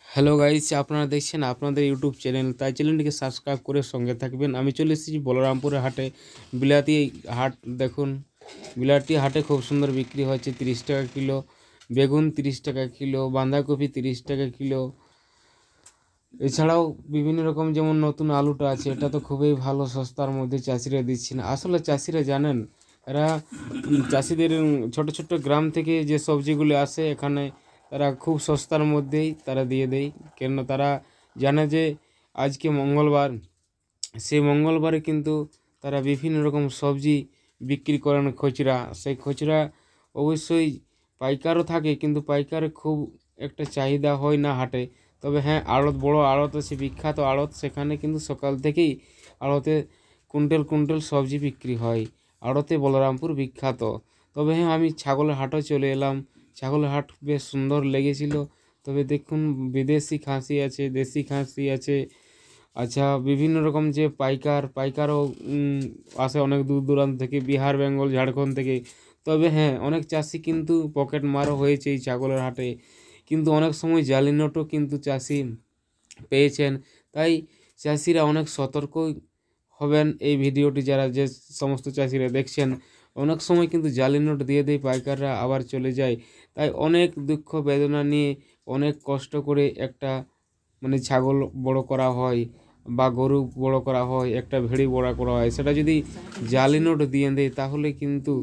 Hello guys, আপনারা দেখছেন আপনাদের ইউটিউব চ্যানেল, তাই চ্যানেলটিকে সাবস্ক্রাইব করে সঙ্গে থাকবেন। আমি চলে এসেছি বলরামপুরের হাটে। বিলাতি হাট দেখুন, বিলাতি হাটে খুব সুন্দর বিক্রি হচ্ছে। 30 টাকা কিলো বেগুন, 30 টাকা কিলো বাঁধাকপি, 30 টাকা কিলো। এছাড়াও বিভিন্ন রকম যেমন নতুন আলুটা আছে, এটা তো খুবই ভালো, সস্তার মধ্যে চাষিরা দিচ্ছেন। আসলে চাষিরা জানেন, এরা চাষিদের ছোট ছোট গ্রাম থেকে যে সবজিগুলো আসে এখানে, তারা খুব সস্তার মধ্যেই তারা দিয়ে দেয়। কেন তারা জানে যে আজকে মঙ্গলবার, সেই মঙ্গলবারে কিন্তু তারা বিভিন্ন রকম সবজি বিক্রি করেন খুচরা। সেই খুচরা অবশ্যই পাইকারও থাকে, কিন্তু পাইকারে খুব একটা চাহিদা হয় না হাটে। তবে হ্যাঁ, আড়ত, বড় আড়ত আছে, বিখ্যাত আড়ত, সেখানে কিন্তু সকাল থেকেই আড়তে কুইন্টাল কুইন্টাল সবজি বিক্রি হয়। আড়তে বলরামপুর বিখ্যাত। তবে হ্যাঁ, আমি ছাগলের হাটও চলে এলাম। ছাগলের হাট বেশ সুন্দর লেগেছিল। তবে দেখুন, বিদেশি খাসি আছে, দেশি খাসি আছে। আচ্ছা, বিভিন্ন রকম যে পাইকারও আসে অনেক দূর দূরান্ত থেকে, বিহার, বেঙ্গল, ঝাড়খণ্ড থেকে। তবে হ্যাঁ, অনেক চাষি কিন্তু পকেট মারও হয়েছে এই ছাগলের হাটে। কিন্তু অনেক সময় জালি নোটও কিন্তু চাষি পেয়েছেন। তাই চাষিরা অনেক সতর্ক হবেন। এই ভিডিওটি যারা, যে সমস্ত চাষিরা দেখছেন, অনেক সময় কিন্তু জালি নোট দিয়ে দেয় পাইকাররা, আবার চলে যায়। তাই অনেক দুঃখ বেদনা নিয়ে, অনেক কষ্ট করে একটা ছাগল বড় করা হয় বা গরু বড় করা হয়, একটা ভেড়ি বড় করা হয়, সেটা যদি জালি নোট দিয়ে দেয় তাহলে কিন্তু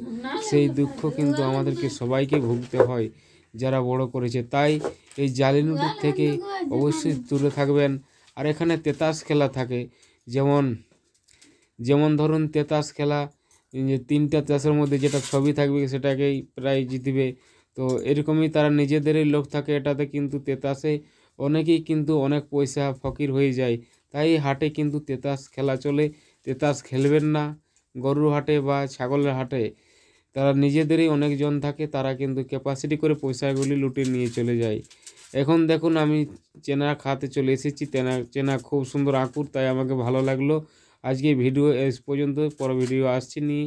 সেই দুঃখ কিন্তু আমাদেরকে সবাইকে ভুগতে হয় যারা বড় করেছে। তাই এই জালি নোটের থেকে অবশ্যই দূরে থাকবেন। আর এখানে তেতাস খেলা থাকে, যেমন যেমন ধরুন তেতাস খেলা, যে 3টা তাসের মধ্যে যেটা ছবি থাকবে সেটাকেই প্রায় জিতবে। তো এরকমই তারা নিজেদেরই লোক থাকে এটাতে, কিন্তু তেতাসে অনেকেই কিন্তু অনেক পয়সা ফকির হয়ে যায়। তাই হাটে কিন্তু তেতাস খেলা চলে। তেতাস খেলবেন না গরুর হাটে বা ছাগলের হাটে। তারা নিজেদেরই অনেকজন থাকে, তারা কিন্তু ক্যাপাসিটি করে পয়সাগুলি লুটে নিয়ে চলে যায়। এখন দেখুন, আমি চেনা খাতে চলে এসেছি। চেনা খুব সুন্দর আঁকুর, তাই আমাকে ভালো লাগলো। আজকে ভিডিও এস পর্যন্ত, পর ভিডিও আসছি নিয়ে।